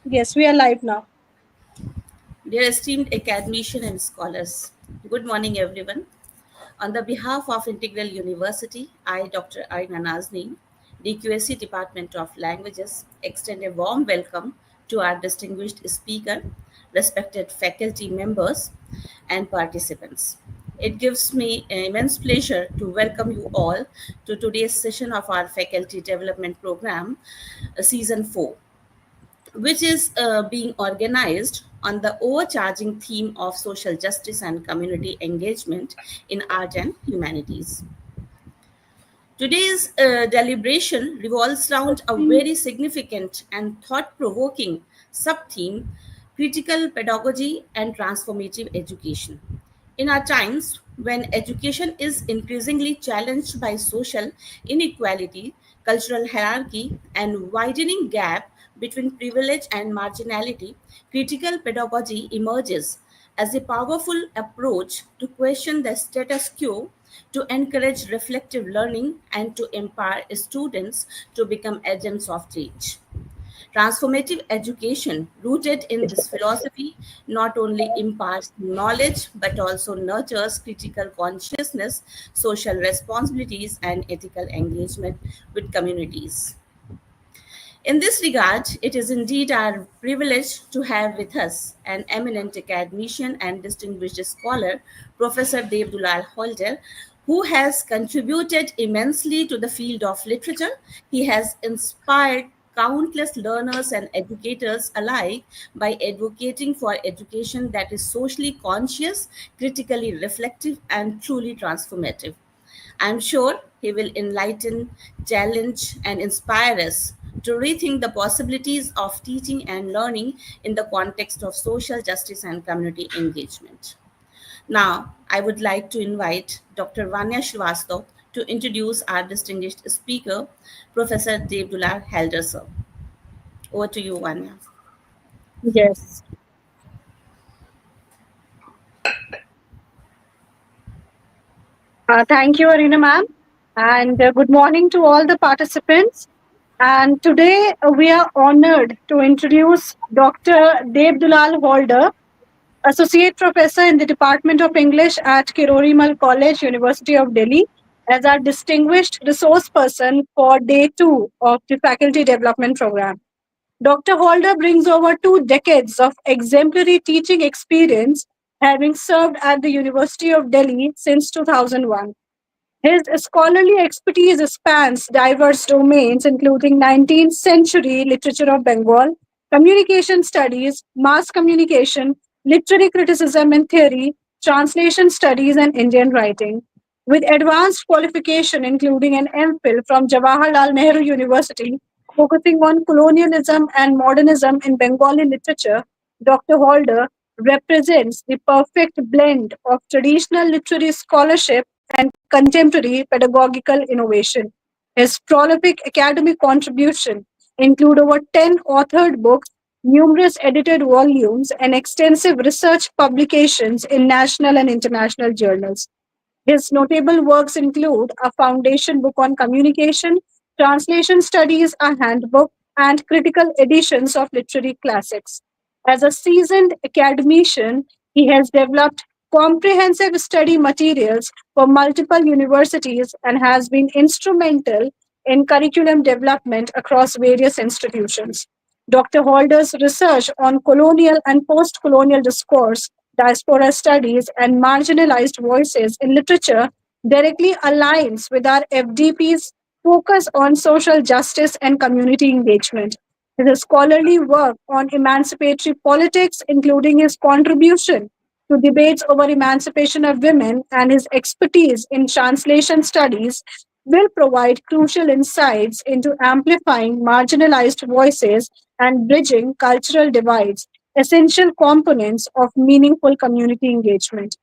Yes, we are live now. Dear esteemed academician and scholars, good morning everyone. On the behalf of Integral University, I, Dr. Arina Nazni, DQSC Department of Languages, extend a warm welcome to our distinguished speaker, respected faculty members, and participants. It gives me immense pleasure to welcome you all to today's session of our Faculty Development Program, Season 4, which is being organized on the overcharging theme of social justice and community engagement in art and humanities. Today's deliberation revolves around a very significant and thought provoking sub theme: critical pedagogy and transformative education. In our times, when education is increasingly challenged by social inequality, cultural hierarchy, and widening gap between privilege and marginality, critical pedagogy emerges as a powerful approach to question the status quo, to encourage reflective learning, and to empower students to become agents of change. Transformative education, rooted in this philosophy, not only imparts knowledge but also nurtures critical consciousness, social responsibilities, and ethical engagement with communities. In this regard, it is indeed our privilege to have with us an eminent academician and distinguished scholar, Professor Deb Dulal Halder, who has contributed immensely to the field of literature. He has inspired countless learners and educators alike by advocating for education that is socially conscious, critically reflective, and truly transformative. I'm sure he will enlighten, challenge, and inspire us to rethink the possibilities of teaching and learning in the context of social justice and community engagement. Now, I would like to invite Dr. Vanya Srivastav to introduce our distinguished speaker, Professor Deb Dulal Halder, sir. Over to you, Vanya. Yes. Thank you, Arina ma'am. And good morning to all the participants. And today we are honored to introduce Dr. Deb Dulal Halder, Associate Professor in the Department of English at Kirorimal College, University of Delhi, as our distinguished resource person for day 2 of the Faculty Development Program. Dr. Halder brings over 2 decades of exemplary teaching experience, having served at the University of Delhi since 2001. His scholarly expertise spans diverse domains, including 19th century literature of Bengal, communication studies, mass communication, literary criticism and theory, translation studies, and Indian writing. With advanced qualification, including an MPhil from Jawaharlal Nehru University, focusing on colonialism and modernism in Bengali literature, Dr. Halder represents the perfect blend of traditional literary scholarship and contemporary pedagogical innovation. His prolific academic contributions include over 10 authored books, numerous edited volumes, and extensive research publications in national and international journals. His notable works include a foundation book on communication, translation studies, a handbook, and critical editions of literary classics. As a seasoned academician, he has developed comprehensive study materials for multiple universities and has been instrumental in curriculum development across various institutions. Dr. Halder's research on colonial and post colonial discourse, diaspora studies, and marginalized voices in literature directly aligns with our FDP's focus on social justice and community engagement. His scholarly work on emancipatory politics, including his contribution to debates over emancipation of women and his expertise in translation studies, will provide crucial insights into amplifying marginalized voices and bridging cultural divides, essential components of meaningful community engagement.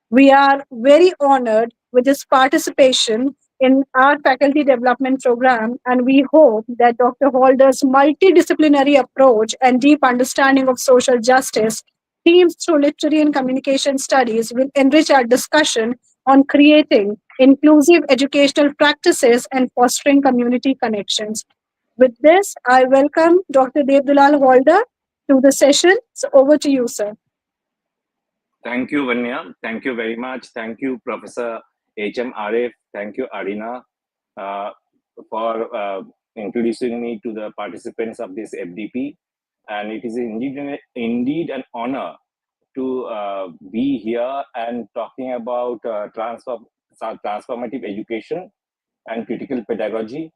We are very honored with his participation in our faculty development program, and we hope that Dr. Halder's multidisciplinary approach and deep understanding of social justice themes through literary and communication studies will enrich our discussion on creating inclusive educational practices and fostering community connections. With this, I welcome Dr. Deb Dulal Halder. to the session. So over to you, sir. Thank you, Vanya. Thank you very much. Thank you, Professor H.M. Arif. Thank you, Arina, uh, for introducing me to the participants of this FDP. And it is indeed an honor to be here and talking about transformative education and critical pedagogy.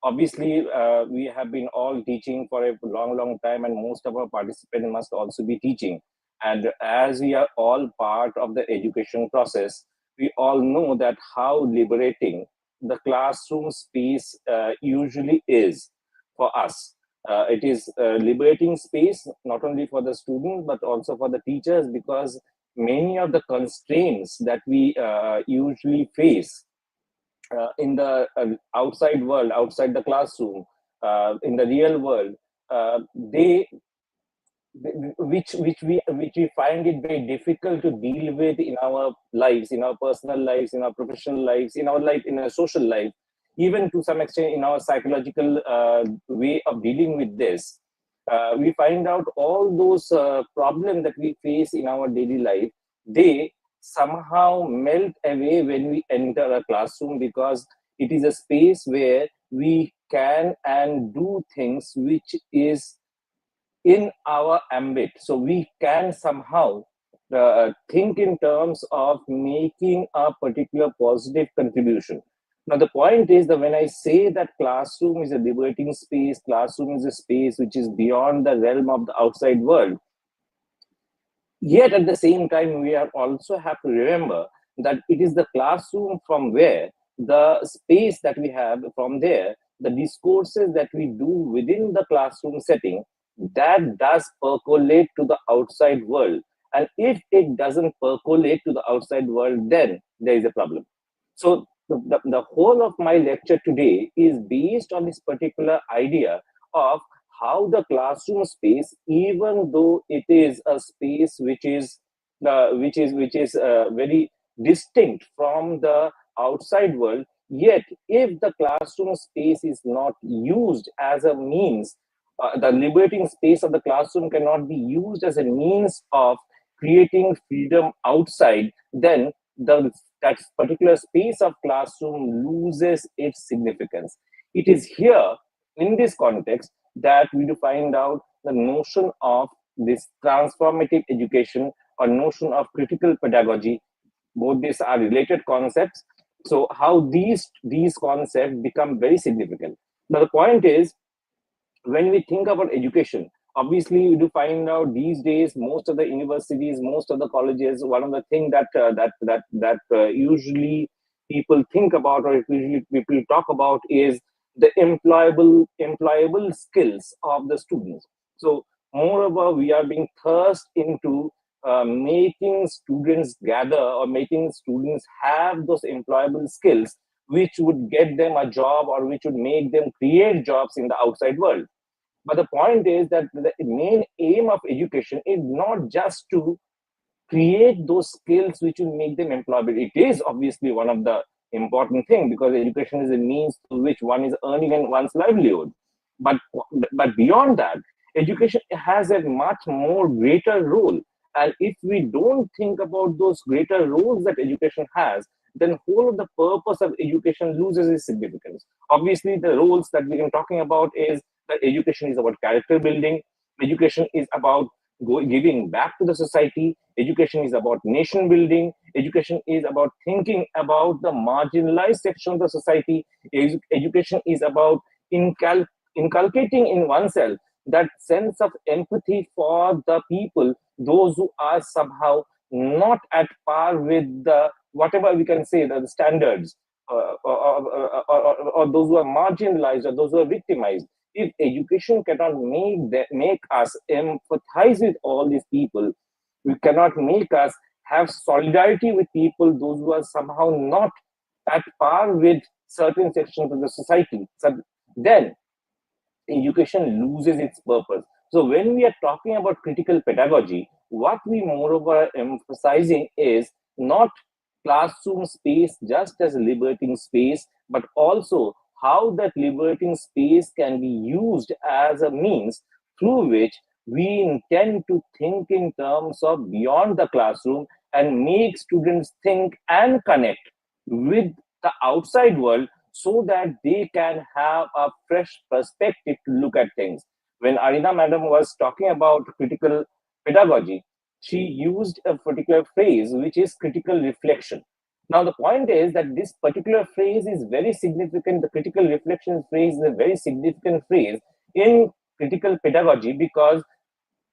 Obviously, we have been all teaching for a long, long time, and most of our participants must also be teaching. And as we are all part of the education process, we all know that how liberating the classroom space usually is for us. It is a liberating space not only for the students but also for the teachers, because many of the constraints that we usually face in the outside world, outside the classroom, in the real world, they which we find it very difficult to deal with in our lives, in our personal lives, in our professional lives, in our life, in our social life, even to some extent in our psychological way of dealing with this. We find out all those problems that we face in our daily life, they somehow melt away when we enter a classroom, because it is a space where we can and do things which is in our ambit. So we can somehow think in terms of making a particular positive contribution. Now, the point is that when I say that classroom is a liberating space, classroom is a space which is beyond the realm of the outside world, yet at the same time, we are also have to remember that it is the classroom from where the space that we have from there, the discourses that we do within the classroom setting, that does percolate to the outside world. And if it doesn't percolate to the outside world, then there is a problem. So the whole of my lecture today is based on this particular idea of how the classroom space, even though it is a space which is very distinct from the outside world, yet if the classroom space is not used as a means, the liberating space of the classroom cannot be used as a means of creating freedom outside, then that particular space of classroom loses its significance. It is here in this context that we do find out the notion of this transformative education or notion of critical pedagogy. Both these are related concepts. So how these concepts become very significant. Now the point is, when we think about education, obviously we do find out these days most of the universities, most of the colleges, one of the things that usually people think about, or usually people talk about, is the employable skills of the students. So moreover, we are being thrust into making students gather, or making students have those employable skills which would get them a job, or which would make them create jobs in the outside world. But the point is that the main aim of education is not just to create those skills which will make them employable. It is obviously one of the important thing, because education is a means through which one is earning and one's livelihood. But but beyond that, education has a much more greater role. And if we don't think about those greater roles that education has, then whole of the purpose of education loses its significance. Obviously, the roles that we are talking about is that education is about character building. Education is about giving back to the society. Education is about nation building. Education is about thinking about the marginalized section of the society. Education is about inculcating in oneself that sense of empathy for the people, those who are somehow not at par with the whatever we can say the standards, or those who are marginalized, or those who are victimized. If education cannot make us empathize with all these people, we cannot make us have solidarity with people, those who are somehow not at par with certain sections of the society, so then education loses its purpose. So when we are talking about critical pedagogy, what we moreover are emphasizing is not classroom space just as a liberating space, but also how that liberating space can be used as a means through which we tend to think in terms of beyond the classroom and make students think and connect with the outside world so that they can have a fresh perspective to look at things. When Arina madam was talking about critical pedagogy, she used a particular phrase which is critical reflection. Now, the point is that this particular phrase is very significant. The critical reflection phrase is a very significant phrase in critical pedagogy because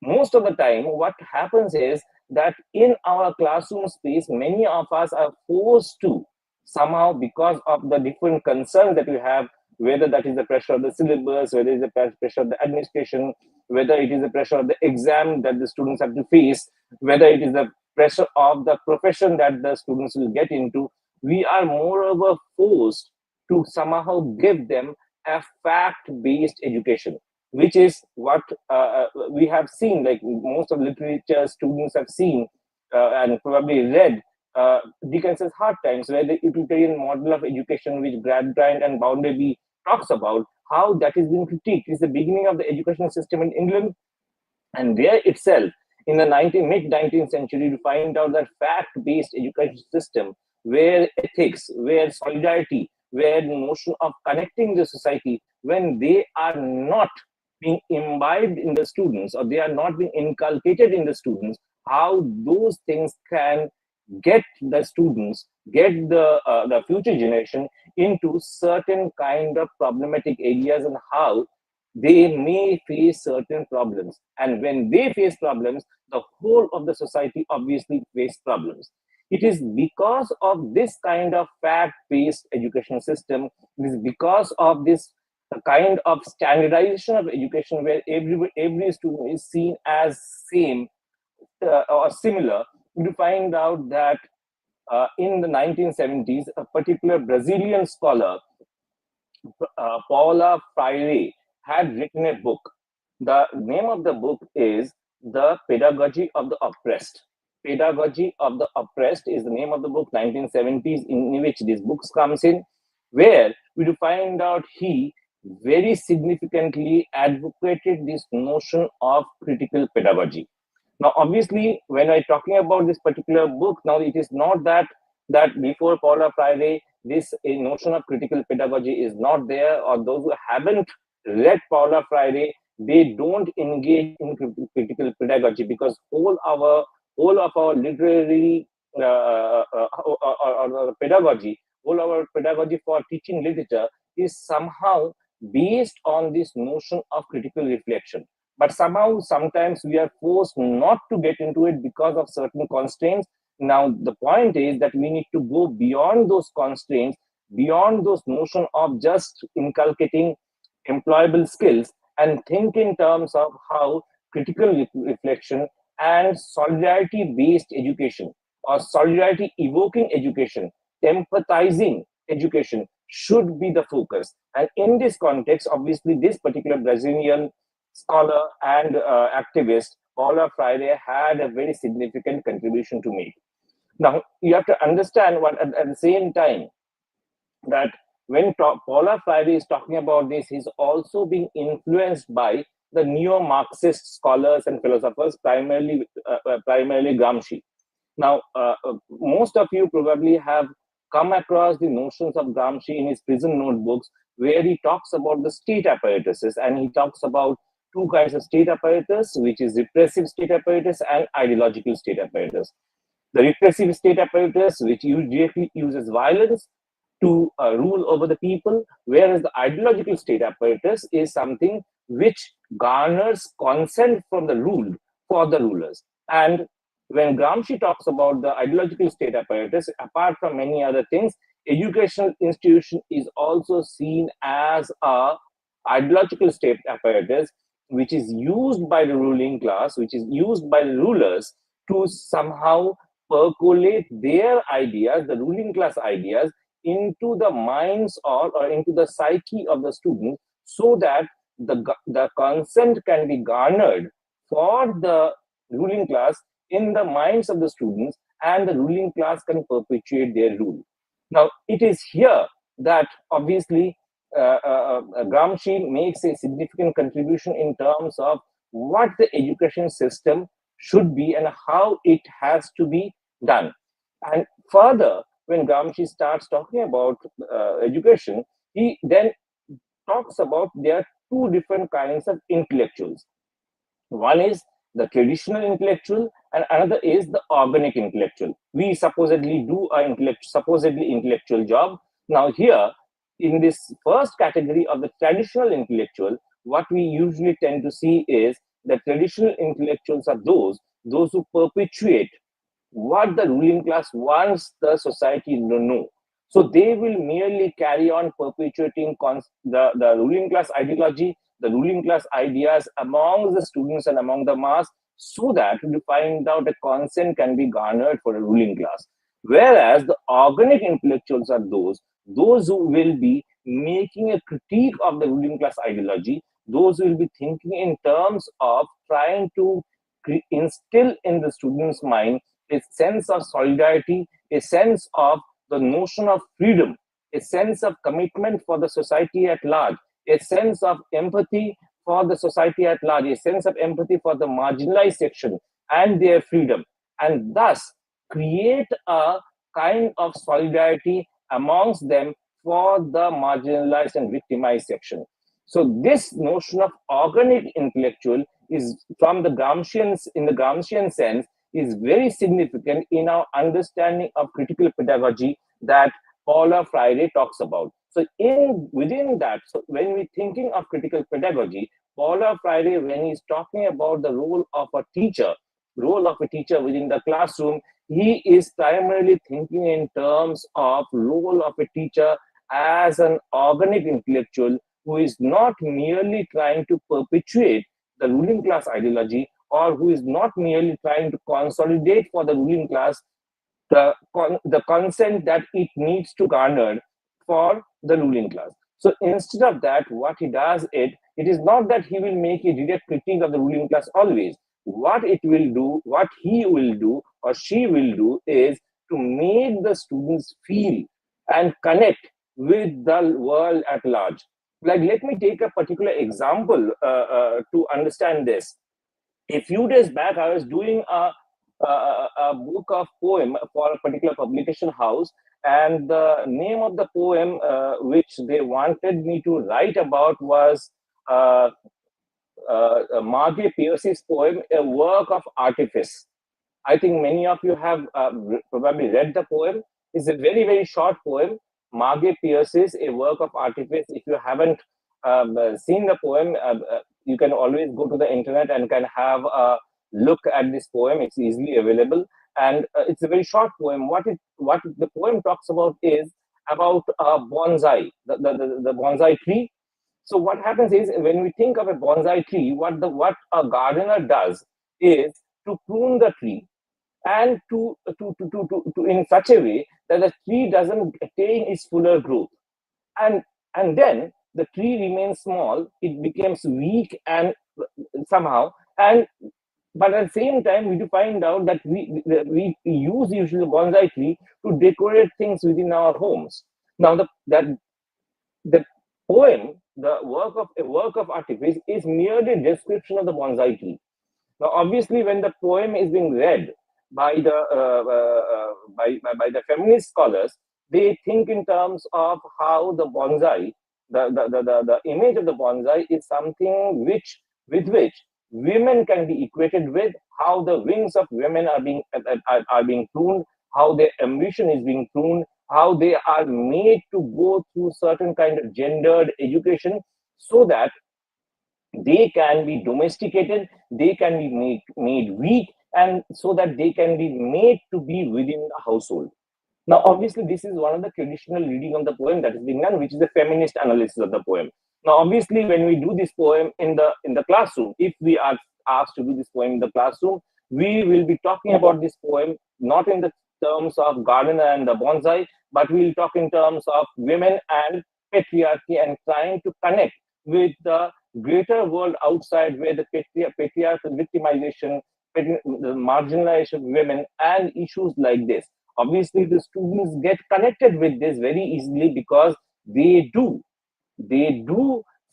most of the time what happens is that in our classroom space many of us are forced to somehow, because of the different concerns that we have, whether that is the pressure of the syllabus, whether it is the pressure of the administration, whether it is the pressure of the exam that the students have to face, whether it is the pressure of the profession that the students will get into, we are moreover forced to somehow give them a fact based education, which is what we have seen, like most of literature students have seen and probably read Dickens's Hard Times, where the utilitarian model of education, which Gradgrind and Bounderby talks about, how that is being critiqued. It's the beginning of the education system in England, and there itself, in the mid 19th century, to find out that fact-based education system, where ethics, where solidarity, where the notion of connecting the society, when they are not being imbibed in the students or they are not being inculcated in the students, how those things can get the students, get the future generation into certain kind of problematic areas, and how they may face certain problems. And when they face problems, the whole of the society obviously face problems. It is because of this kind of fact-based education system, it is because of this kind of standardization of education where every student is seen as same or similar, you find out that in the 1970s, a particular Brazilian scholar, Paula Freire, had written a book. The name of the book is The Pedagogy of the Oppressed. Pedagogy of the Oppressed is the name of the book, 1970s, in which this book comes in, where we do find out he very significantly advocated this notion of critical pedagogy. Now, obviously, when I'm talking about this particular book, now it is not that before Paula Freire, this notion of critical pedagogy is not there, or those who haven't read Paula Freire, they don't engage in critical pedagogy, because all of our literary pedagogy, all our pedagogy for teaching literature is somehow based on this notion of critical reflection. But somehow, sometimes we are forced not to get into it because of certain constraints. Now, the point is that we need to go beyond those constraints, beyond those notion of just inculcating employable skills, and think in terms of how critical reflection and solidarity based education, or solidarity evoking education, empathizing education should be the focus. And in this context, obviously, this particular Brazilian scholar and activist, Paula Freire, had a very significant contribution to make. Now, you have to understand what at the same time that when Paula Freire is talking about this, he's also being influenced by the neo-Marxist scholars and philosophers, primarily Gramsci. Now, most of you probably have come across the notions of Gramsci in his prison notebooks, where he talks about the state apparatuses, and he talks about two kinds of state apparatus, which is repressive state apparatus and ideological state apparatus. The repressive state apparatus, which usually uses violence to rule over the people, whereas the ideological state apparatus is something which garners consent from the ruled for the rulers. And when Gramsci talks about the ideological state apparatus, apart from many other things, educational institution is also seen as a ideological state apparatus, which is used by the ruling class, which is used by the rulers to somehow percolate their ideas, the ruling class ideas, into the minds or into the psyche of the student, so that the consent can be garnered for the ruling class in the minds of the students, and the ruling class can perpetuate their rule. Now, it is here that obviously Gramsci makes a significant contribution in terms of what the education system should be and how it has to be done. And further, when Gramsci starts talking about education, he then talks about there are two different kinds of intellectuals. One is the traditional intellectual, and another is the organic intellectual. We supposedly do a supposedly intellectual job. Now, here in this first category of the traditional intellectual, what we usually tend to see is that traditional intellectuals are those who perpetuate what the ruling class wants the society to know. So they will merely carry on perpetuating the ruling class ideology, the ruling class ideas among the students and among the mass, so that to find out a consent can be garnered for a ruling class. Whereas the organic intellectuals are those who will be making a critique of the ruling class ideology, those who will be thinking in terms of trying to instill in the student's mind a sense of solidarity, a sense of the notion of freedom, a sense of commitment for the society at large, a sense of empathy for the society at large, a sense of empathy for the marginalized section and their freedom, and thus create a kind of solidarity amongst them for the marginalized and victimized section. So this notion of organic intellectual is from the Gramscians, in the Gramscian sense, is very significant in our understanding of critical pedagogy that Paula Freire talks about. So within that, so when we're thinking of critical pedagogy, Paula Freire, when he's talking about the role of a teacher within the classroom, he is primarily thinking in terms of role of a teacher as an organic intellectual who is not merely trying to perpetuate the ruling class ideology, or who is not merely trying to consolidate for the ruling class the consent that it needs to garner for the ruling class. So instead of that, what he does, it is not that he will make a direct critique of the ruling class always. What he will do or she will do is to make the students feel and connect with the world at large. Like, let me take a particular example to understand this. A few days back, I was doing a book of poem for a particular publication house, and the name of the poem which they wanted me to write about was Margie Pierce's poem, A Work of Artifice. I think many of you have probably read the poem. It's a very, very short poem. Margie Pierce's A Work of Artifice. If you haven't seen the poem, you can always go to the internet and can have a look at this poem. It's easily available, and it's a very short poem. What the poem talks about is about bonsai, the bonsai tree. So what happens is, when we think of a bonsai tree, what a gardener does is to prune the tree, and to in such a way that the tree doesn't attain its fuller growth, and then the tree remains small, it becomes weak and somehow, and but at the same time we do find out that we use usually bonsai tree to decorate things within our homes. Now the poem, the work of a work of artifice, is merely a description of the bonsai tree. Now, obviously, when the poem is being read by by the feminist scholars, they think in terms of how the bonsai, the image of the bonsai is something with which women can be equated with, how the wings of women are being pruned, how their ambition is being pruned, how they are made to go through certain kind of gendered education so that they can be domesticated, they can be made weak, and so that they can be made to be within the household. Now, obviously, this is one of the traditional reading of the poem that is being done, which is a feminist analysis of the poem. Now, obviously, when we do this poem in the classroom, if we are asked to do this poem in the classroom, we will be talking about this poem not in the terms of gardener and the bonsai, but we'll talk in terms of women and patriarchy, and trying to connect with the greater world outside, where the patriarchal victimization, the marginalization of women, and issues like this. Obviously, the students get connected with this very easily because they do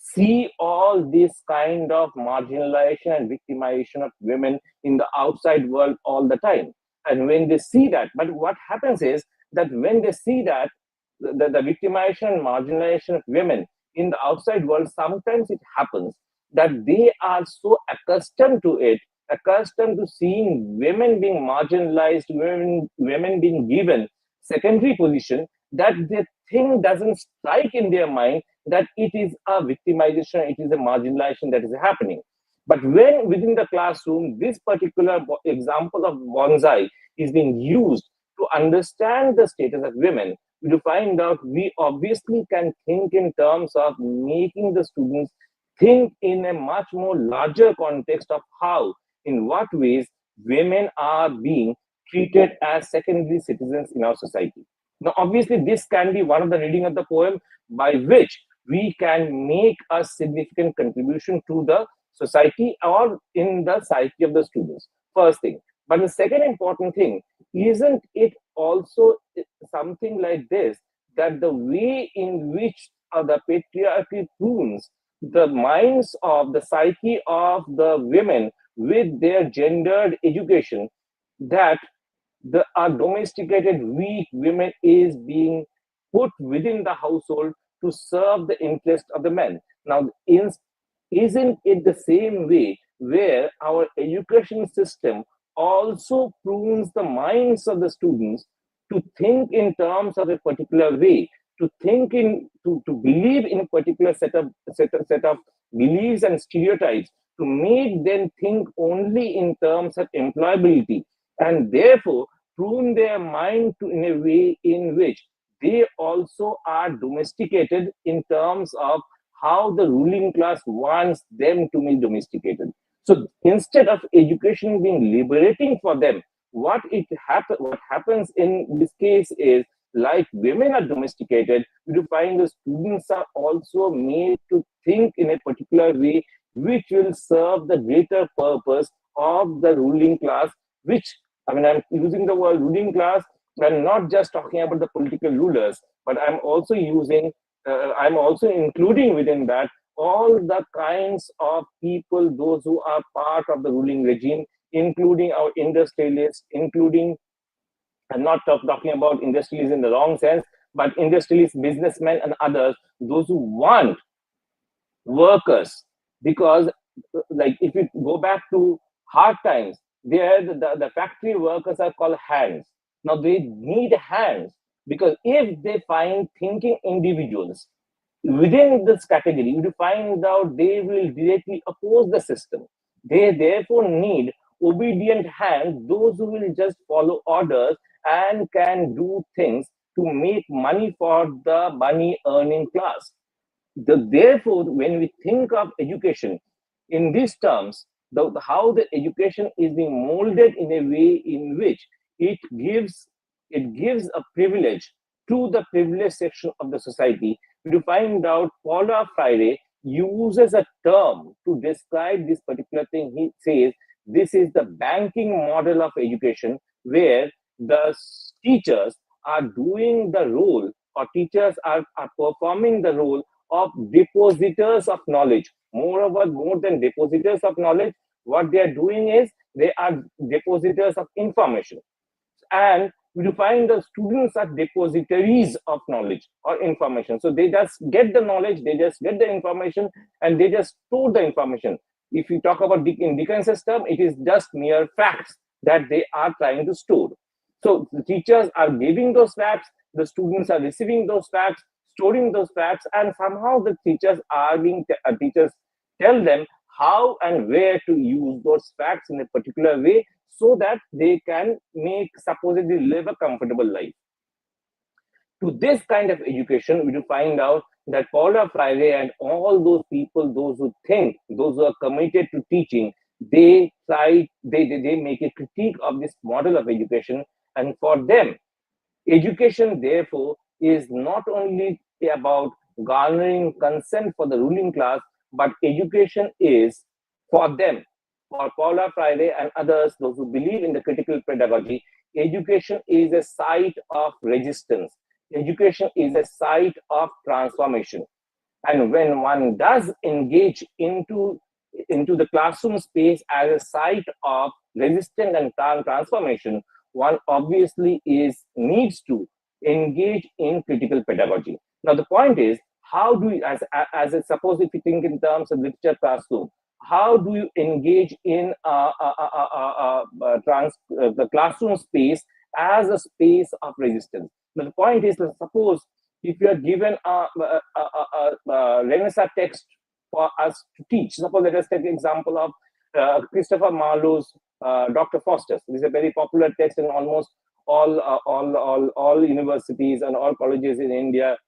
see all this kind of marginalization and victimization of women in the outside world all the time. And when they see that, but what happens is that when they see that the victimization and marginalization of women in the outside world, sometimes it happens that they are so accustomed to it, accustomed to seeing women being marginalized, women being given secondary position, that the thing doesn't strike in their mind that it is a victimization, it is a marginalization that is happening. But when within the classroom, this particular example of bonsai is being used to understand the status of women, to find out we obviously can think in terms of making the students think in a much more larger context of how, in what ways women are being treated as secondary citizens in our society. Now, obviously, this can be one of the reading of the poem by which we can make a significant contribution to the society or in the psyche of the students. First thing. But the second important thing, isn't it also something like this, that the way in which the patriarchy prunes the minds of the psyche of the women with their gendered education, that the domesticated weak women is being put within the household to serve the interest of the men. Now, isn't it the same way where our education system also prunes the minds of the students to think in terms of a particular way, to think in to believe in a particular set of beliefs and stereotypes, to make them think only in terms of employability, and therefore prune their mind to in a way in which they also are domesticated in terms of how the ruling class wants them to be domesticated. So instead of education being liberating for them, what happens in this case is, like women are domesticated, you find the students are also made to think in a particular way which will serve the greater purpose of the ruling class, which, I mean, I'm using the word ruling class, and not just talking about the political rulers, but I'm also including within that all the kinds of people, those who are part of the ruling regime, including our industrialists, including, I'm not talking about industrialists in the wrong sense, but industrialists, businessmen, and others, those who want workers, because like if you go back to hard times, there the factory workers are called hands. Now they need hands, because if they find thinking individuals within this category, you find out they will directly oppose the system. They therefore need obedient hands, those who will just follow orders and can do things to make money for the money earning class. Therefore, when we think of education in these terms, how the education is being molded in a way in which it gives a privilege to the privileged section of the society. To find out, Paula Freire uses a term to describe this particular thing. He says this is the banking model of education, where the teachers are doing the role, or teachers are performing the role of depositors of knowledge. Moreover, more than depositors of knowledge, what they are doing is they are depositors of information. And you find the students are depositories of knowledge or information. So they just get the knowledge, they just get the information, and they just store the information. If you talk about in Dickens' system, it is just mere facts that they are trying to store. So the teachers are giving those facts, the students are receiving those facts, storing those facts, and somehow the teachers tell them how and where to use those facts in a particular way, so that they can supposedly live a comfortable life. To this kind of education, we do find out that Paula Freire and all those people, those who think, those who are committed to teaching, they make a critique of this model of education. And for them, education, therefore, is not only about garnering consent for the ruling class, but education is for them. For Paula Freire and others, those who believe in the critical pedagogy, education is a site of resistance. Education is a site of transformation. And when one does engage into the classroom space as a site of resistance and transformation, one obviously needs to engage in critical pedagogy. Now, the point is, how do you, suppose if you think in terms of literature classroom, how do you engage in the classroom space as a space of resistance? Now, the point is, suppose if you are given a Renaissance text for us to teach, suppose let us take the example of Christopher Marlowe's Dr. Faustus. This is a very popular text in almost all universities and all colleges in India.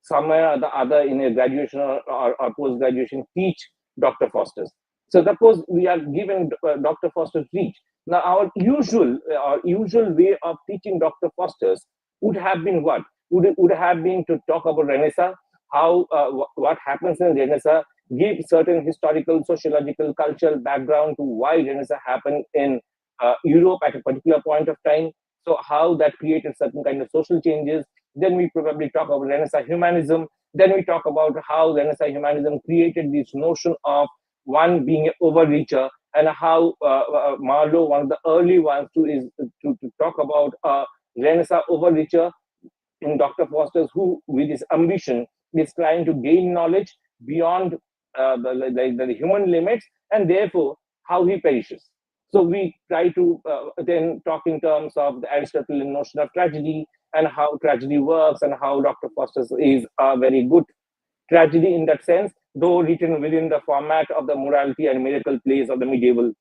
Somewhere or the other in a graduation or post-graduation teach Dr. Faustus. So suppose we are given Dr. Faustus teach. Now our usual way of teaching Dr. Faustus would have been what? Would have been to talk about Renaissance, how what happens in Renaissance, give certain historical, sociological, cultural background to why Renaissance happened in Europe at a particular point of time. So how that created certain kind of social changes. Then we probably talk about Renaissance humanism. Then we talk about how Renaissance humanism created this notion of one being an overreacher, and how Marlowe, one of the early ones, to talk about Renaissance overreacher in Dr. Faustus, who, with his ambition, is trying to gain knowledge beyond the human limits, and therefore how he perishes. So we try to then talk in terms of the Aristotelian notion of tragedy and how tragedy works, and how Dr. Faustus is a very good tragedy in that sense, though written within the format of the morality and miracle plays of the medieval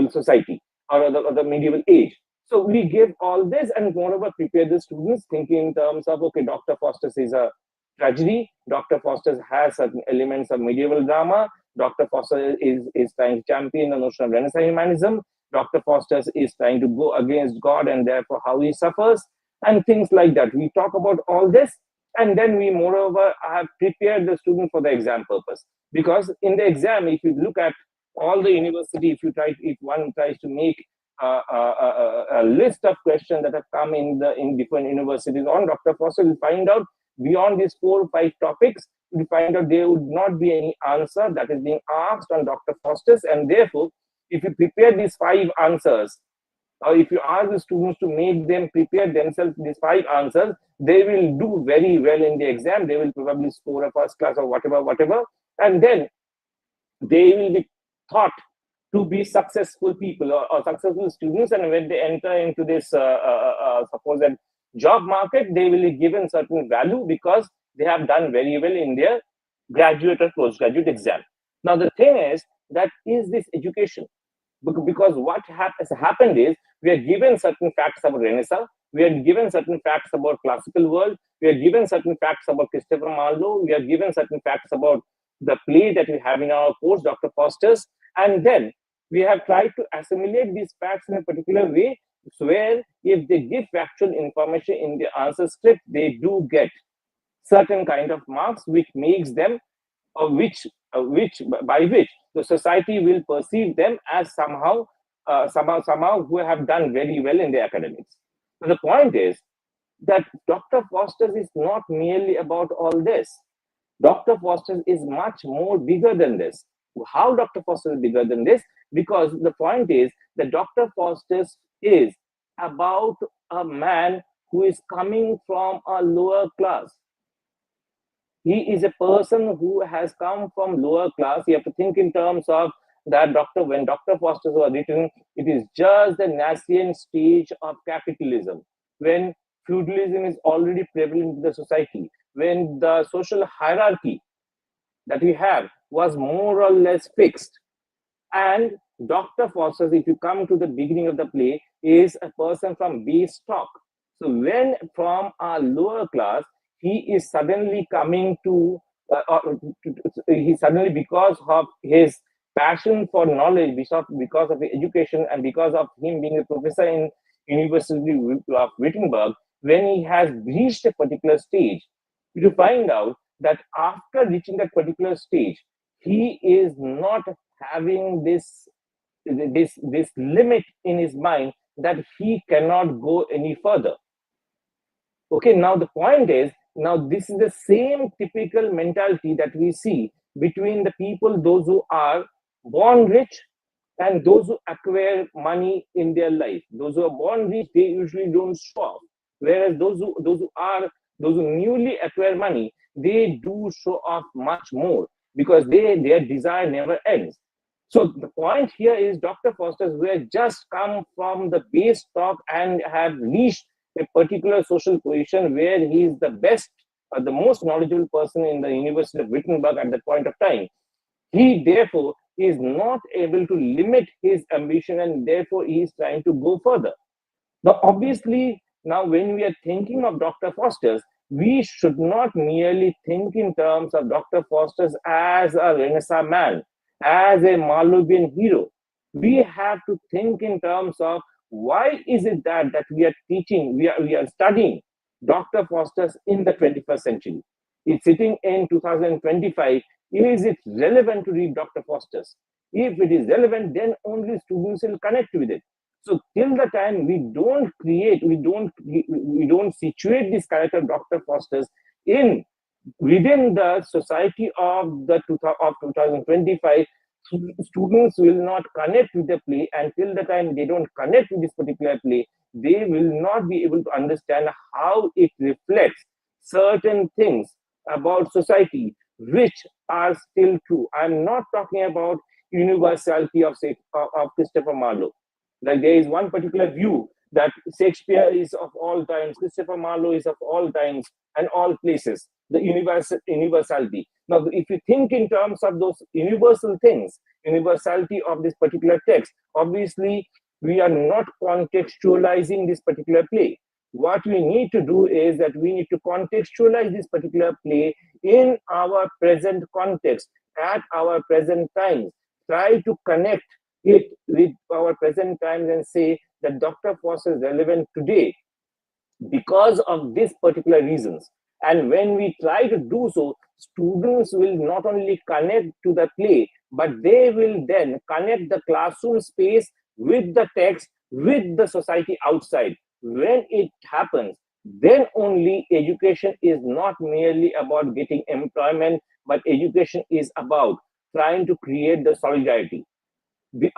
society, or the medieval age. So we give all this, and moreover prepare the students thinking in terms of, okay, Dr. Faustus is a tragedy. Dr. Faustus has certain elements of medieval drama. Dr. Faustus is trying to champion the notion of Renaissance humanism. Dr. Faustus is trying to go against God, and therefore how he suffers, and things like that. We talk about all this, and then we moreover have prepared the student for the exam purpose. Because in the exam, if you look at all the university, if one tries to make a list of questions that have come in different universities on Dr. Faustus, you'll find out beyond these 4 or 5 topics, you find out there would not be any answer that is being asked on Dr. Faustus, and therefore, if you prepare these 5 answers, or if you ask the students to make them prepare themselves these 5 answers, they will do very well in the exam. They will probably score a first class or whatever, and then they will be thought to be successful people, or successful students, and when they enter into this supposed job market, they will be given certain value because they have done very well in their graduate or postgraduate exam. Now the thing is this education? Because what has happened is, we are given certain facts about Renaissance, we are given certain facts about classical world, we are given certain facts about Christopher Marlowe, we are given certain facts about the play that we have in our course, Dr. Faustus, and then we have tried to assimilate these facts in a particular way, where if they give factual information in the answer script, they do get certain kind of marks, which makes them, by which the society will perceive them as somehow who have done very well in their academics. So the point is that Dr. Faustus is not merely about all this. Dr. Faustus is much more bigger than this. How Dr. Faustus is bigger than this? Because the point is that Dr. Faustus is about a man who is coming from a lower class. He is a person who has come from lower class. You have to think in terms of that when Dr. Faustus was written, it is just the nascent stage of capitalism, when feudalism is already prevalent in the society, when the social hierarchy that we have was more or less fixed. And Dr. Faustus, if you come to the beginning of the play, is a person from base stock. So when from a lower class, he is suddenly coming to, he suddenly, because of his passion for knowledge, because of education, and because of him being a professor in University of Wittenberg, when he has reached a particular stage, you find out that after reaching that particular stage, he is not having this limit in his mind that he cannot go any further. Okay, now the point is Now, this is the same typical mentality that we see between the people, those who are born rich and those who acquire money in their life. Those who are born rich, they usually don't show off. Whereas those who newly acquire money, they do show off much more because their desire never ends. So the point here is Dr. Foster's who has just come from the base top and have reached a particular social position where he is the best, the most knowledgeable person in the University of Wittenberg at that point of time. He therefore is not able to limit his ambition and therefore he is trying to go further. Now, obviously, now when we are thinking of Dr. Foster's, we should not merely think in terms of Dr. Foster's as a Renaissance man, as a Marlovian hero. We have to think in terms of why is it that we are teaching, we are studying Dr. Foster's in the 21st century. It's sitting in 2025. Is it relevant to read Dr. Foster's? If it is relevant, then only students will connect with it. So till the time we don't create, we don't situate this character of Dr. Foster's in within the society of the of 2025, students will not connect with the play, and till the time they don't connect with this particular play, they will not be able to understand how it reflects certain things about society which are still true. I'm not talking about universality of say of Christopher Marlowe. Like there is one particular view that Shakespeare is of all times, Christopher Marlowe is of all times and all places, the universality. Now, if you think in terms of those universal things, universality of this particular text, obviously we are not contextualizing this particular play. What we need to do is that we need to contextualize this particular play in our present context, at our present times. Try to connect it with our present times and say that Dr. Foster is relevant today because of these particular reasons. And when we try to do so, students will not only connect to the play, but they will then connect the classroom space with the text, with the society outside. When it happens, then only education is not merely about getting employment, but education is about trying to create the solidarity.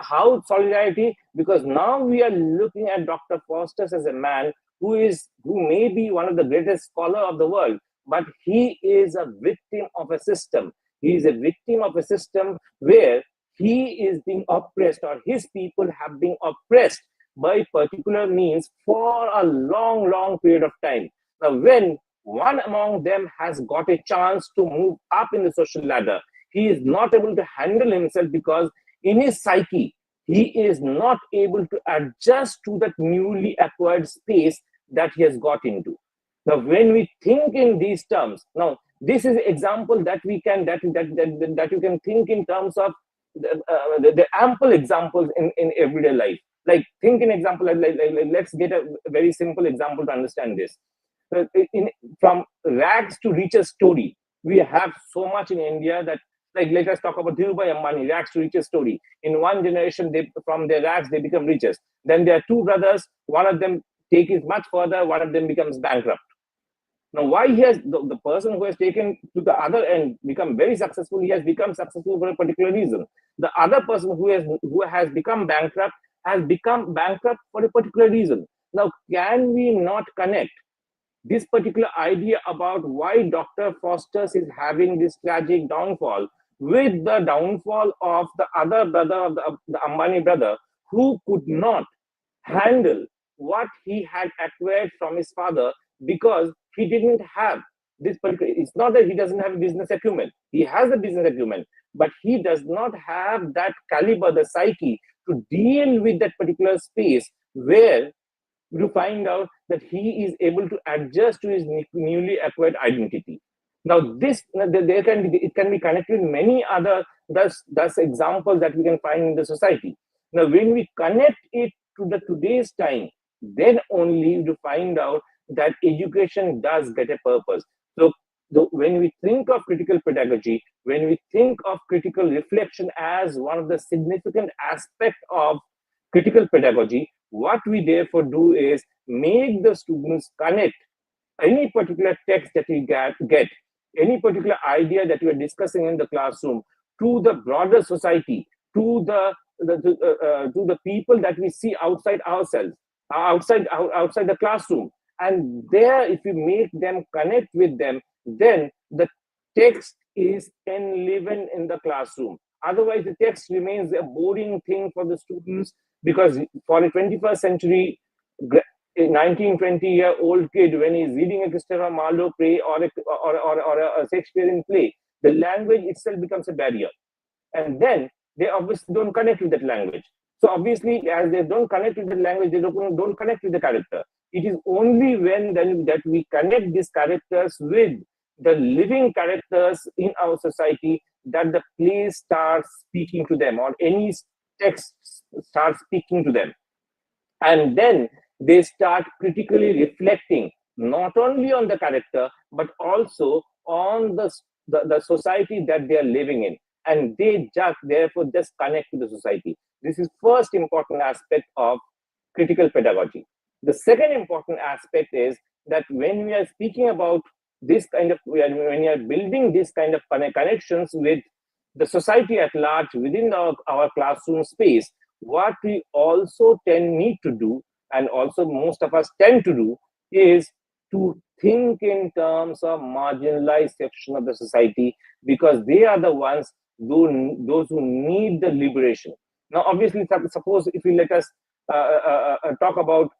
How solidarity? Because now we are looking at Dr. Foster as a man who may be one of the greatest scholar of the world, but he is a victim of a system. He is a victim of a system where he is being oppressed, or his people have been oppressed by particular means for a long, long period of time. Now, when one among them has got a chance to move up in the social ladder, he is not able to handle himself because in his psyche, he is not able to adjust to that newly acquired space that he has got into. Now, when we think in these terms, now this is an example that we can that you can think in terms of the ample examples in everyday life. Like think in example, let's get a very simple example to understand this. From rags to riches story, we have so much in India that, like, let us talk about Dhirubhai Ambani, rags to riches story. In one generation, from their rags, they become riches. Then there are two brothers, one of them take it much further, one of them becomes bankrupt. Now, why he has the person who has taken to the other end become very successful, he has become successful for a particular reason. The other person who has become bankrupt has become bankrupt for a particular reason. Now, can we not connect this particular idea about why Dr. Foster's is having this tragic downfall with the downfall of the other brother, of the Ambani brother, who could not handle what he had acquired from his father because he didn't have this particular. It's not that he doesn't have business acumen. He has the business acumen, but he does not have that caliber, the psyche, to deal with that particular space where you find out that he is able to adjust to his newly acquired identity. Now, it can be connected with many other thus examples that we can find in the society. Now, when we connect it to the today's time, then only you find out that education does get a purpose. So, when we think of critical pedagogy, when we think of critical reflection as one of the significant aspects of critical pedagogy, what we therefore do is make the students connect any particular text that we get, any particular idea that we are discussing in the classroom to the broader society, to to the people that we see outside ourselves, outside the classroom. And there, if we make them connect with them, then the text is enlivened in the classroom. Otherwise, the text remains a boring thing for the students, because for a 21st century a 19, 20-year-old kid, when he's reading a Christopher Marlowe play or a Shakespearean play, the language itself becomes a barrier. And then they obviously don't connect with that language. So obviously, as they don't connect with the language, they don't connect with the character. It is only when then that we connect these characters with the living characters in our society that the play starts speaking to them, or any text starts speaking to them. And then they start critically reflecting not only on the character, but also on the society that they are living in. And they just therefore just connect to the society. This is first important aspect of critical pedagogy. The second important aspect is that when we are speaking about this kind of, when we are building this kind of connections with the society at large within our classroom space, what we also need to do, and also most of us tend to do, is to think in terms of marginalized section of the society, because they are the ones, those who need the liberation. Now, obviously, suppose if we let us talk about,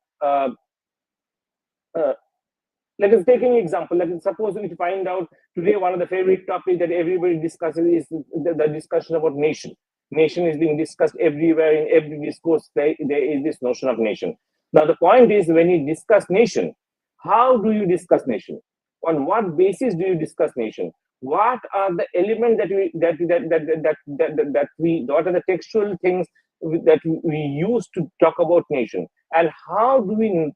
let us take an example. Let us suppose we find out today one of the favorite topics that everybody discusses is the discussion about nation. Nation is being discussed everywhere. In every discourse, there is this notion of nation. Now, the point is, when you discuss nation, how do you discuss nation? On what basis do you discuss nation? What are the elements what are the textual things that we use to talk about nation? And how do we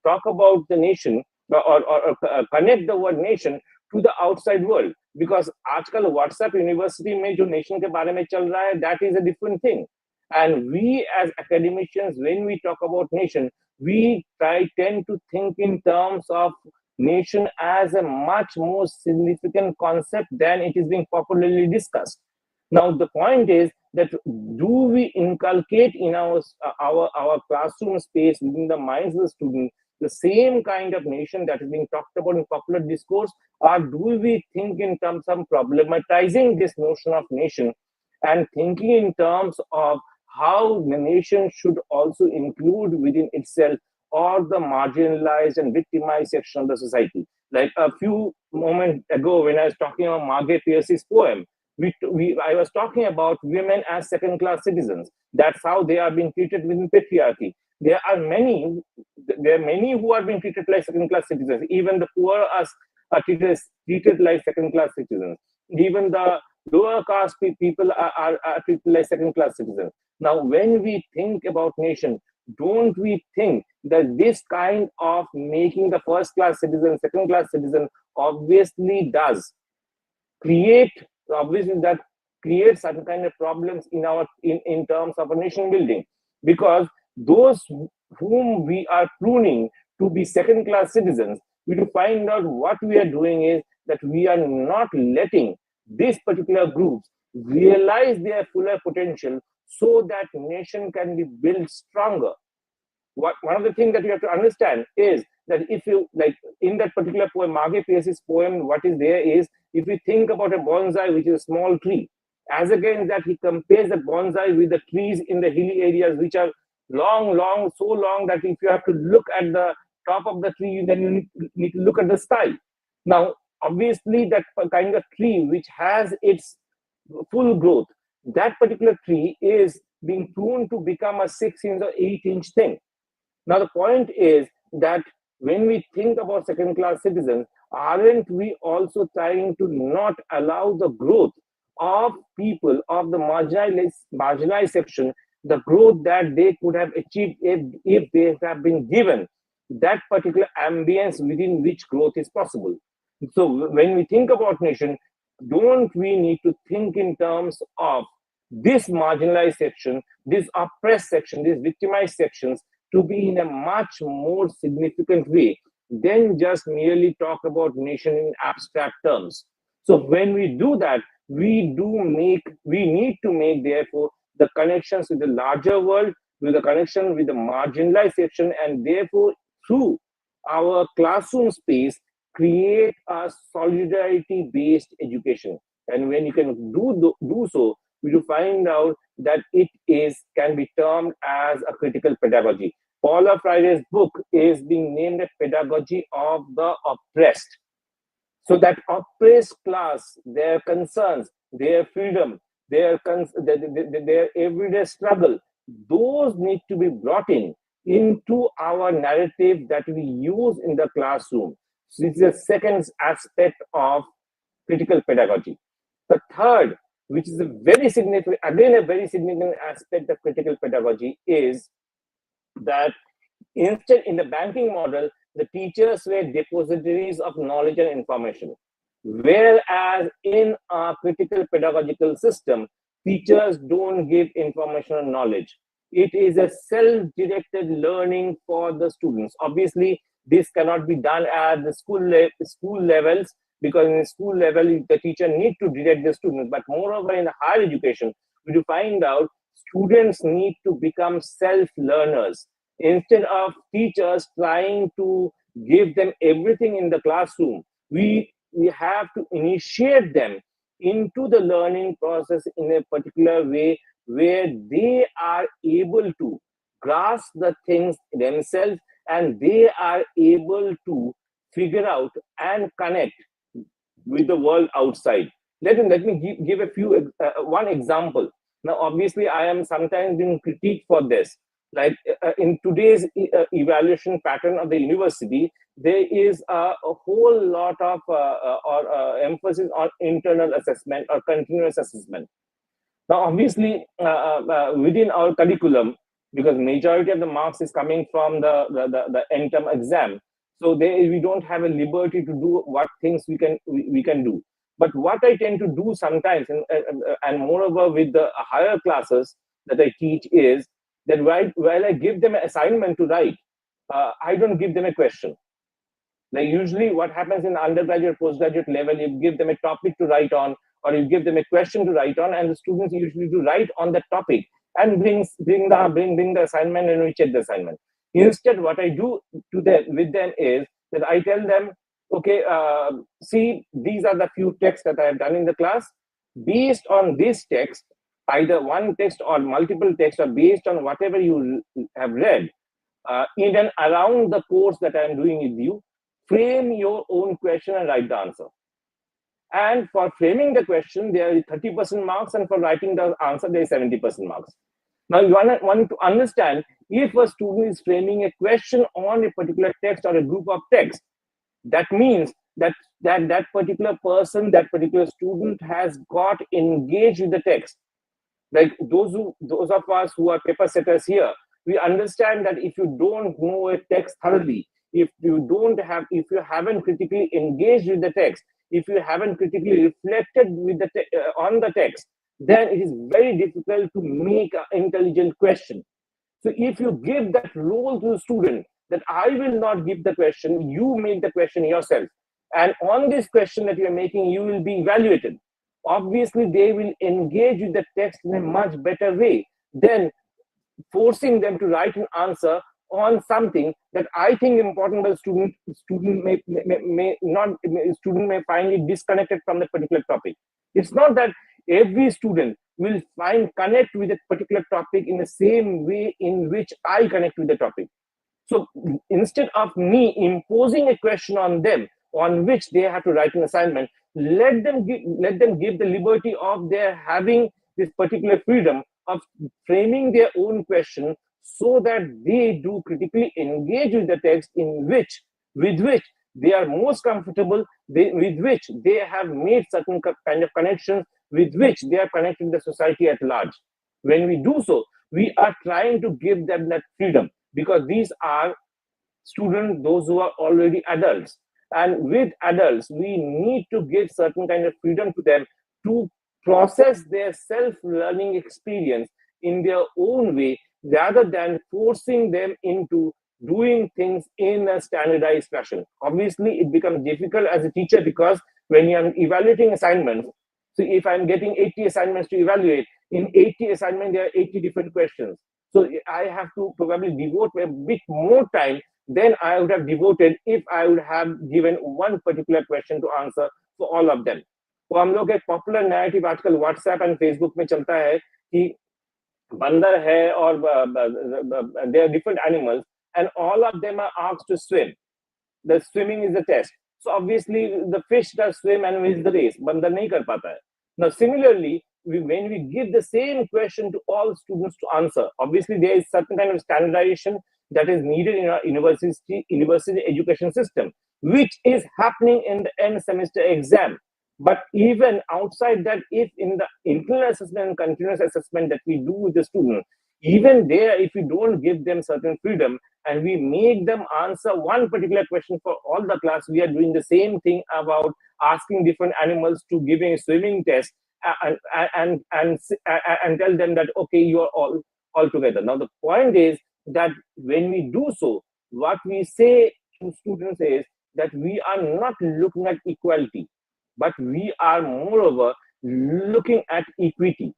talk about the nation, or connect the word nation to the outside world? Because आजकल WhatsApp University में जो nation के बारे में चल रहा है, that is a different thing. And we as academicians, when we talk about nation, we tend to think in terms of nation as a much more significant concept than it is being popularly discussed. Now, the point is that do we inculcate in our classroom space, within the minds of the student, the same kind of nation that is being talked about in popular discourse, or do we think in terms of problematizing this notion of nation and thinking in terms of how the nation should also include within itself all the marginalized and victimized section of the society? Like a few moments ago, when I was talking about Margaret Pierce's poem, I was talking about women as second-class citizens. That's how they are being treated within patriarchy. There are many who are being treated like second-class citizens. Even the poor are treated like second-class citizens. Even the lower caste people are treated like second-class citizens. Now, when we think about nation, don't we think that this kind of making the first-class citizen, second-class citizen, obviously that creates certain kind of problems in terms of a nation building? Because those whom we are pruning to be second-class citizens, we will find out what we are doing is that we are not letting these particular groups realize their fuller potential, so that nation can be built stronger. One of the things that you have to understand is that if you, like in that particular poem, Margaret Pierce's poem, what is there is, if we think about a bonsai, which is a small tree, as against that, he compares the bonsai with the trees in the hilly areas, which are long, so long that if you have to look at the top of the tree, then you need to look at the sky. Now, obviously, that kind of tree which has its full growth, that particular tree is being pruned to become a 6-inch or 8-inch thing. Now, the point is that when we think about second-class citizens, aren't we also trying to not allow the growth of people of the marginalized section, the growth that they could have achieved if they have been given that particular ambience within which growth is possible? So when we think about nation, don't we need to think in terms of this marginalized section, this oppressed section, these victimized sections, to be in a much more significant way, than just merely talk about nation in abstract terms. So when we do that, we need to make, therefore, the connections with the larger world, with the connection with the marginalized section, and therefore, through our classroom space, create a solidarity based education. And when you can do so, we do find out that it is can be termed as a critical pedagogy. Paula Freire's book is being named a pedagogy of the oppressed. So that oppressed class, their concerns, their freedom, their everyday struggle, those need to be brought into our narrative that we use in the classroom. So this is the second aspect of critical pedagogy. The third, which is a very significant, again a very significant aspect of critical pedagogy, is that instead, in the banking model, the teachers were depositories of knowledge and information. Whereas in our critical pedagogical system, teachers don't give information or knowledge. It is a self-directed learning for the students. Obviously, this cannot be done at the school levels, because in the school level, the teacher need to direct the students. But moreover, in higher education, we do find out students need to become self-learners. Instead of teachers trying to give them everything in the classroom, we have to initiate them into the learning process in a particular way where they are able to grasp the things themselves, and they are able to figure out and connect with the world outside. Let me give a few one example. Now, obviously, I am sometimes being critiqued for this. Like in today's evaluation pattern of the university, there is a whole lot of emphasis on internal assessment or continuous assessment. Now, obviously, within our curriculum, because majority of the marks is coming from the end term exam, so we don't have a liberty to do what things we can do. But what I tend to do sometimes, and moreover with the higher classes that I teach, is that while I give them an assignment to write, I don't give them a question. Like usually what happens in undergraduate, postgraduate level, you give them a topic to write on, or you give them a question to write on, and the students usually do write on that topic and bring the assignment, and we check the assignment. Instead, what I do to them with them is that I tell them, okay, see, these are the few texts that I have done in the class. Based on this text, either one text or multiple texts, or based on whatever you have read, in and around the course that I am doing with you, frame your own question and write the answer. And for framing the question, there is 30% marks, and for writing the answer, there is 70% marks. Now, you want to understand, if a student is framing a question on a particular text or a group of texts, that means that particular person, that particular student has got engaged with the text. Like those of us who are paper setters here, we understand that if you don't know a text thoroughly, if you haven't critically engaged with the text, if you haven't critically reflected with on the text, then it is very difficult to make an intelligent question. So if you give that role to the student, that I will not give the question, you make the question yourself, and on this question that you are making, you will be evaluated. Obviously, they will engage with the text in a much better way than forcing them to write an answer on something that I think important, but student may find it disconnected from the particular topic. It's not that every student will connect with a particular topic in the same way in which I connect with the topic. So instead of me imposing a question on them on which they have to write an assignment, let them give the liberty of their having this particular freedom of framing their own question, so that they do critically engage with the text with which they are most comfortable, with which they have made certain kind of connections, with which they are connecting the society at large. When we do so, we are trying to give them that freedom, because these are students, those who are already adults. And with adults, we need to give certain kind of freedom to them to process their self-learning experience in their own way, rather than forcing them into doing things in a standardized fashion. Obviously, it becomes difficult as a teacher because when you're evaluating assignments, so if I'm getting 80 assignments to evaluate, in 80 assignments, there are 80 different questions. So I have to probably devote a bit more time than I would have devoted if I would have given one particular question to answer for all of them. तो हम लोग एक popular narrative आजकल WhatsApp and Facebook में चलता है कि बंदर है और there are different animals and all of them are asked to swim. The swimming is the test. So obviously the fish does swim and wins the race. बंदर नहीं कर पाता है. Now similarly, when we give the same question to all students to answer, obviously there is certain kind of standardization that is needed in our university education system, which is happening in the end semester exam. But even outside that, if in the internal assessment and continuous assessment that we do with the student, even there, if we don't give them certain freedom and we make them answer one particular question for all the class, we are doing the same thing about asking different animals to giving a swimming test and tell them that okay, you are all together. Now the point is that when we do so, what we say to students is that we are not looking at equality, but we are moreover looking at equity.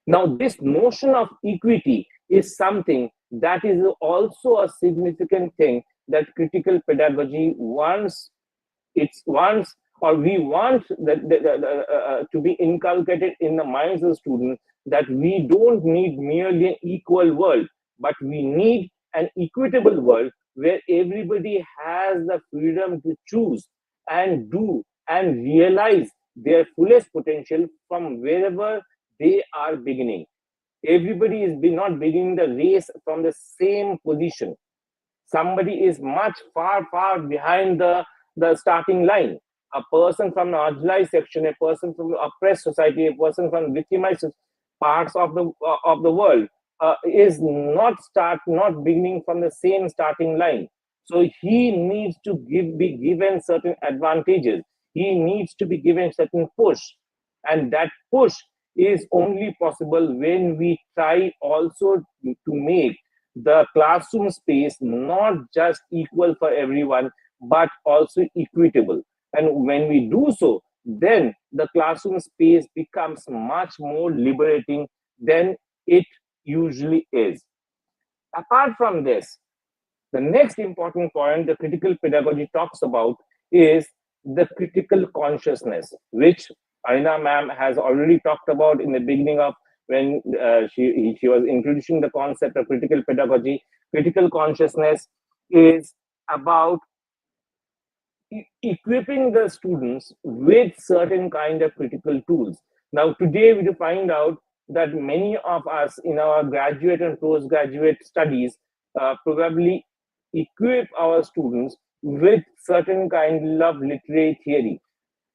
Now, this notion of equity is something that is also a significant thing that critical pedagogy wants. It's wants or we want to be inculcated in the minds of the students that we don't need merely an equal world, but we need an equitable world where everybody has the freedom to choose and do and realize their fullest potential from wherever they are beginning. Everybody is not beginning the race from the same position. Somebody is much far behind the starting line. A person from the marginalized section, a person from the oppressed society, a person from victimized parts of the world is not beginning from the same starting line. So he needs to be given certain advantages. He needs to be given certain push, and that push is only possible when we try also to make the classroom space not just equal for everyone, but also equitable. And when we do so, then the classroom space becomes much more liberating than it usually is. Apart from this, the next important point the critical pedagogy talks about is the critical consciousness, which Aina ma'am has already talked about in the beginning of when she was introducing the concept of critical pedagogy. Critical consciousness is about equipping the students with certain kind of critical tools. Now, today we find out that many of us in our graduate and postgraduate studies probably equip our students with certain kind of literary theory,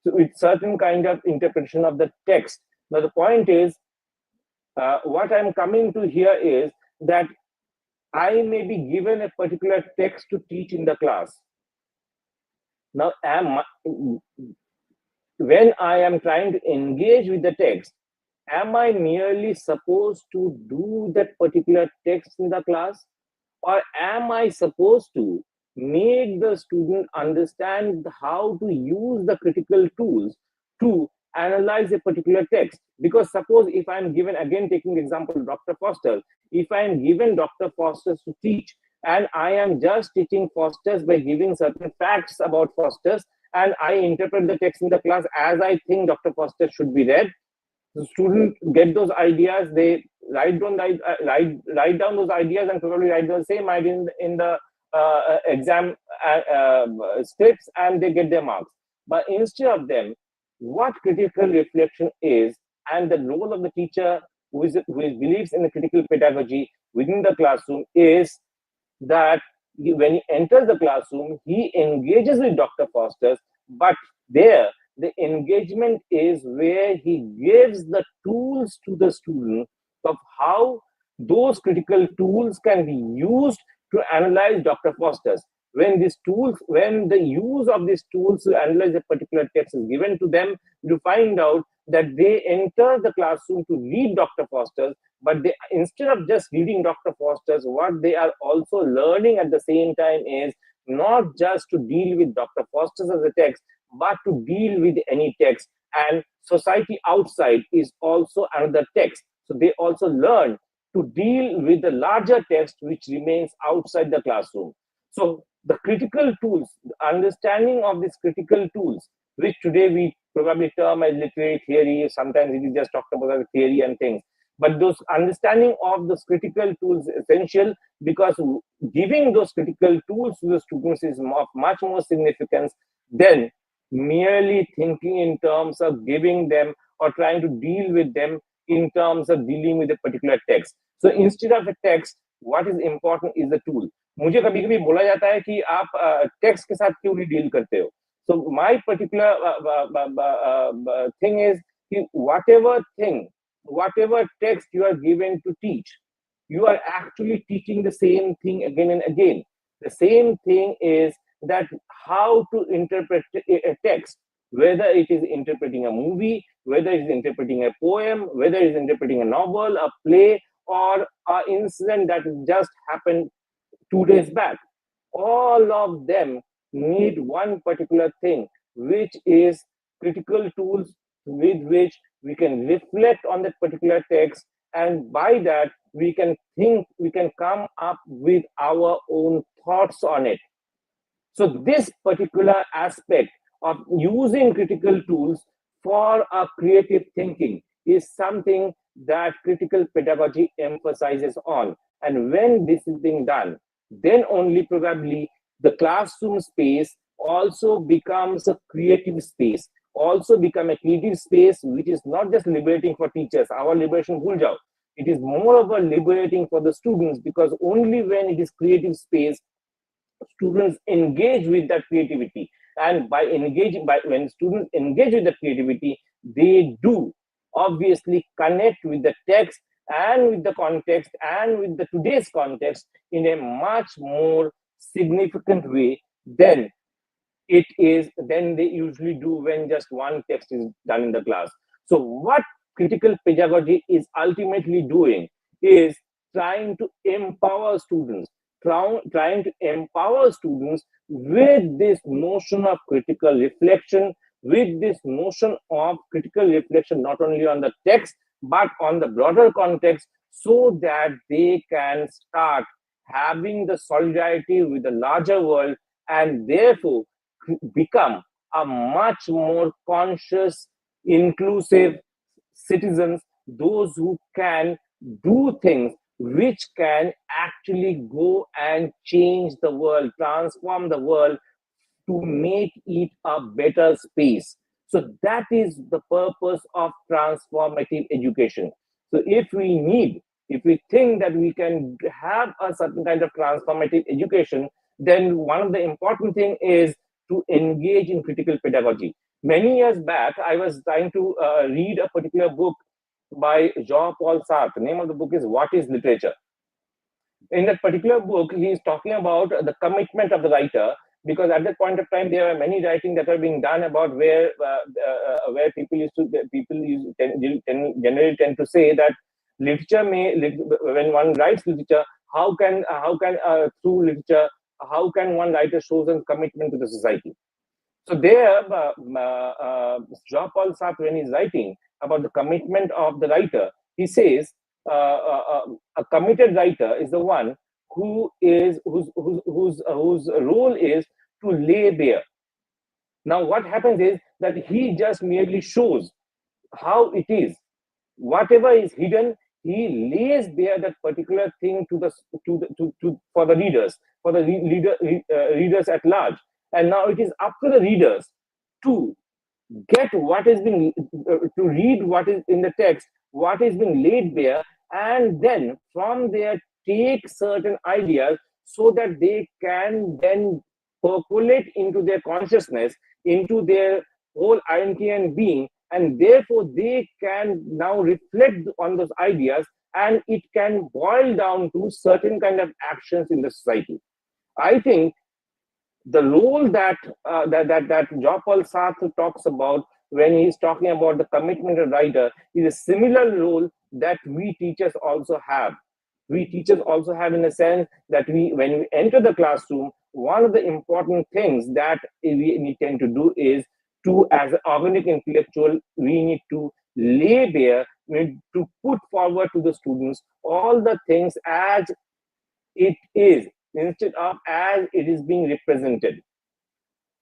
so with certain kind of interpretation of the text. Now, the point is, what I'm coming to here is that I may be given a particular text to teach in the class. Now, when I am trying to engage with the text, am I merely supposed to do that particular text in the class? Or am I supposed to make the student understand how to use the critical tools to analyze a particular text? Because suppose if I'm given, again taking the example of Dr. Foster, if I'm given Dr. Foster's to teach, and I am just teaching Foster's by giving certain facts about Foster's, and I interpret the text in the class as I think Dr. Foster should be read, the student get those ideas, they write down those ideas and probably write the same idea in the exam scripts, and they get their marks. But instead of them, what critical reflection is, and the role of the teacher who believes in the critical pedagogy within the classroom is that when he enters the classroom, he engages with Dr. Foster's, but there the engagement is where he gives the tools to the student of how those critical tools can be used to analyze Dr. Foster's. when these tools, when the use of these tools to analyze a particular text is given to them, you find out that they enter the classroom to read Dr. Foster's, but they, instead of just reading Dr. Foster's, what they are also learning at the same time is not just to deal with Dr. Foster's as a text, but to deal with any text. And society outside is also another text. So they also learn to deal with the larger text which remains outside the classroom. So the critical tools, the understanding of these critical tools, which today we probably term as literary theory, sometimes it is just talked about as theory and things. But those understanding of those critical tools is essential, because giving those critical tools to the students is of much more significance than merely thinking in terms of giving them or trying to deal with them in terms of dealing with a particular text. So instead of a text, what is important is the tool. मुझे कभी कभी बोला जाता है कि आप text के साथ क्यों नहीं डील करते हो. So my particular thing is whatever text you are given to teach, you are actually teaching the same thing again and again. The same thing is that how to interpret a text, whether it is interpreting a movie, whether it is interpreting a poem, whether it is interpreting a novel, a play, or an incident that just happened 2 days back. All of them need one particular thing, which is critical tools with which we can reflect on that particular text, and by that we can think, we can come up with our own thoughts on it. So this particular aspect of using critical tools for a creative thinking is something that critical pedagogy emphasizes on. And when this is being done, then only probably the classroom space also becomes a creative space, also become a creative space which is not just liberating for teachers. Our liberation bhul jao. It is more of a liberating for the students, because only when it is creative space, students engage with that creativity, and when students engage with the creativity, they do obviously connect with the text and with the context and with the today's context in a much more significant way than they usually do when just one text is done in the class. So what critical pedagogy is ultimately doing is trying to empower students, trying to empower students with this notion of critical reflection, with this notion of critical reflection not only on the text but on the broader context, so that they can start having the solidarity with the larger world, and therefore become a much more conscious, inclusive citizens, those who can do things which can actually go and change the world, transform the world to make it a better space. So that is the purpose of transformative education. So if we think that we can have a certain kind of transformative education, then one of the important thing is to engage in critical pedagogy. Many years back, I was trying to read a particular book by Jean-Paul Sartre. The name of the book is What is Literature? In that particular book, he is talking about the commitment of the writer, because at that point of time there were many writing that were being done about where people generally tend to say that literature when one writes literature, how can through literature, how can one writer show some commitment to the society? So there, Jean-Paul Sartre, when he's writing about the commitment of the writer, he says a committed writer is the one whose role is to lay bare. Now, what happens is that he just merely shows how it is. Whatever is hidden, he lays bare that particular thing for the readers, for the readers at large. And now it is up to the readers to get what has been, to read what is in the text, what has been laid bare, and then from there take certain ideas so that they can then percolate into their consciousness, into their whole identity and being, and therefore they can now reflect on those ideas, and it can boil down to certain kind of actions in the society. I think the role that Jopal Sath talks about when he's talking about the commitment of writer is a similar role that we teachers also have. We teachers also have, in a sense that when we enter the classroom, one of the important things that we tend to do is to, as an organic intellectual, we need to lay bare, we need to put forward to the students all the things as it is instead of as it is being represented.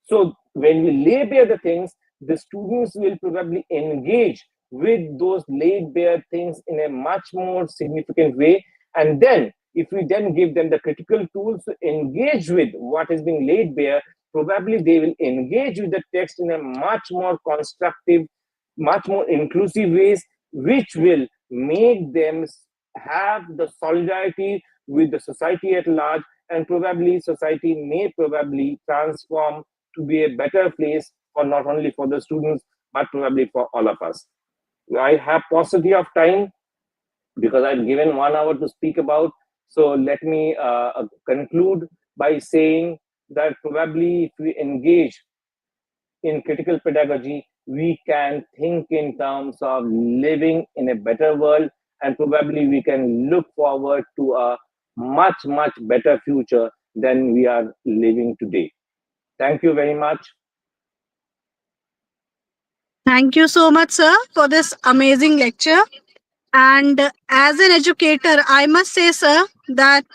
So when we lay bare the things, the students will probably engage with those laid bare things in a much more significant way. And then, if we then give them the critical tools to engage with what is being laid bare, probably they will engage with the text in a much more constructive, much more inclusive ways, which will make them have the solidarity with the society at large, and probably society may probably transform to be a better place for not only for the students but probably for all of us. I have paucity of time because I've given 1 hour to speak about. So let me conclude by saying that probably if we engage in critical pedagogy, we can think in terms of living in a better world, and probably we can look forward to a much, much better future than we are living today. Thank you very much. Thank you so much, sir, for this amazing lecture. And as an educator, I must say, sir, that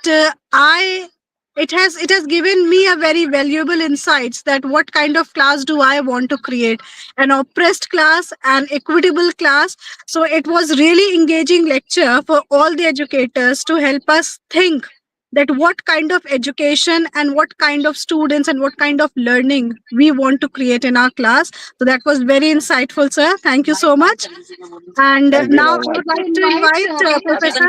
I it has given me a very valuable insights that what kind of class do I want to create, an oppressed class, an equitable class. So it was really engaging lecture for all the educators to help us think that what kind of education and what kind of students and what kind of learning we want to create in our class. So that was very insightful, sir. Thank you so much. And Thank you now very I would much. like to invite Professor.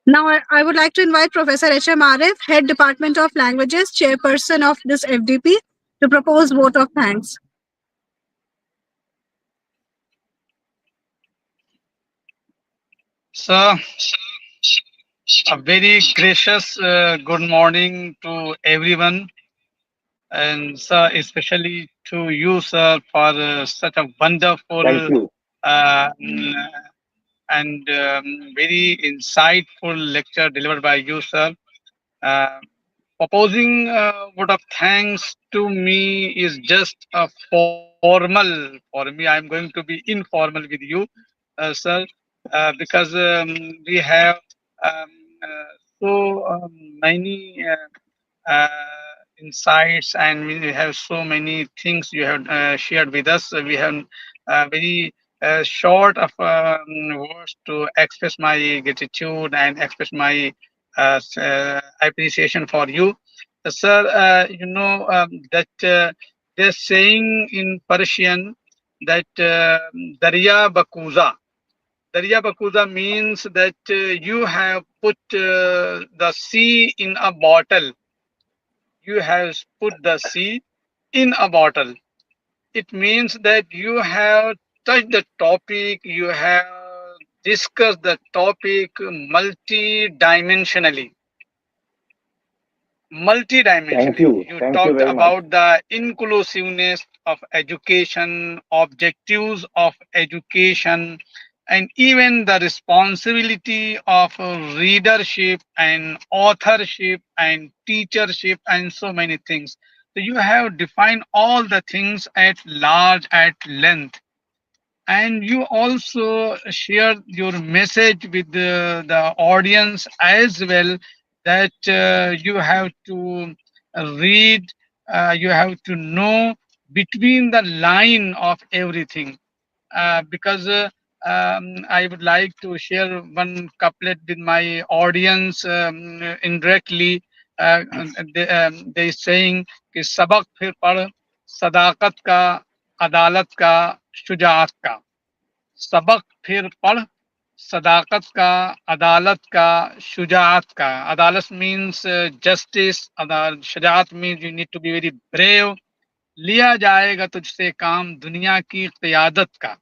Now I would like to invite Professor H.M. Arif, Head Department of Languages, Chairperson of this FDP, to propose vote of thanks. So, a very gracious good morning to everyone, and sir, especially to you, sir, for such a Thank wonderful you. mm, and very insightful lecture delivered by you, sir. Uh, Proposing vote of thanks to me is just a formal for me. I'm going to be informal with you, sir, because we have um, uh, many insights, and we have so many things you have shared with us. We have very short of words to express my gratitude and express my appreciation for you. Sir, that they're saying in Persian that Darya Bakuza. Darya Bakuza means that you have put the sea in a bottle. You have put the sea in a bottle. It means that you have touched the topic, you have discussed the topic Thank multidimensionally. you. You Thank you talked very much. about the inclusiveness of education, objectives of education, and even the responsibility of readership and authorship and teachership and so many things. So you have defined all the things at large, at length, and you also share your message with the audience as well, that you have to read, you have to know between the line of everything, because I would like to share one couplet with my audience indirectly. They saying कि सबक फिर पढ़ सदाकत का अदालत का शुजाअत का सबक फिर पढ़ सदाकत का अदालत का शुजाअत का अदालत मीन्स जस्टिस शुजाअत means you need to be very brave लिया जाएगा तुझसे काम दुनिया की क़यादत का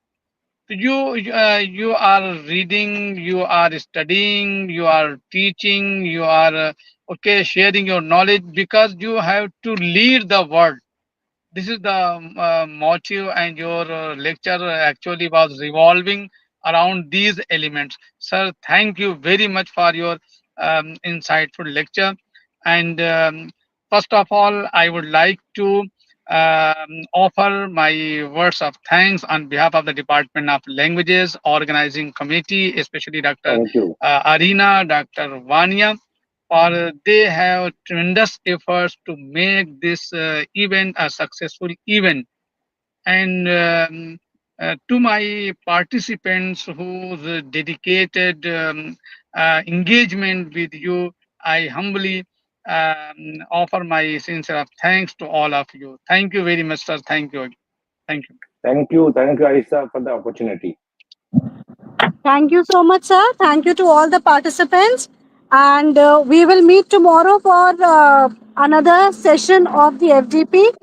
so you are reading, you are studying, you are teaching, you are okay, sharing your knowledge, because you have to lead the world. This is the motive, and your lecture actually was revolving around these elements. Sir, thank you very much for your insightful lecture. And first of all, I would like to offer my words of thanks on behalf of the Department of Languages Organizing Committee, especially Dr. Thank you. Arina, Dr. Vania, for they have tremendous efforts to make this event a successful event. And to my participants whose dedicated engagement with you, I humbly offer my sincere thanks to all of you. Thank you very much, sir. Thank you. Thank you. Thank you, Aisa, for the opportunity. Thank you so much, sir. Thank you to all the participants. And we will meet tomorrow for another session of the FDP.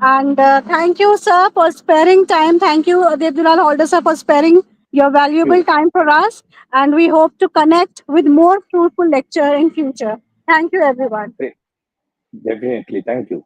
And thank you, sir, for sparing time. Thank you, Deb Dulal Halder, sir, for sparing your valuable You. time for us. And we hope to connect with more fruitful lecture in future. Thank you, everyone. Definitely. Thank you.